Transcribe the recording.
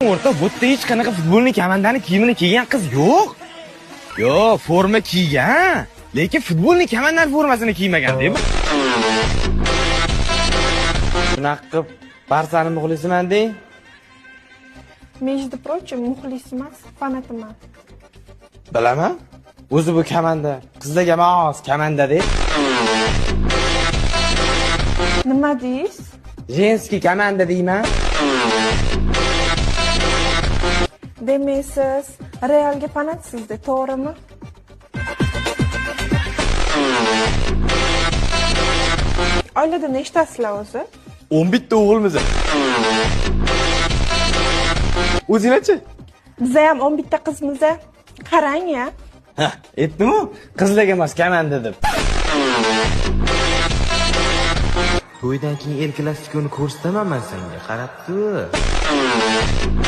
O'rta bu yerda hech qanaqa futbolning kamandani kiyimini kiygan qiz yo'q. Yo'q, forma kiygan, lekin futbolning kamandani formasini kiymagan-da. Shunaqa qilib, Barsani muxlisiman deng. Между прочим, muxlis emas, fanatiman. Bilaman. O'zi bu kamanda, qizlarga mos kamanda-da. Nima deysiz? Jenskiy kamanda deyman. Demaysiz, Realga fanatsizda, to'g'rimi? Oilada nechtasizlar o'zi? 11 ta o'g'ilmiz. O'zingchi? Bizda ham 11 ta qizmiz. Qarang-ya. Ha, aytdim-ku, qizlarga emas kamanda deb. To'ydan keyin erkalastikoni ko'rsataman men senga, qarab tur.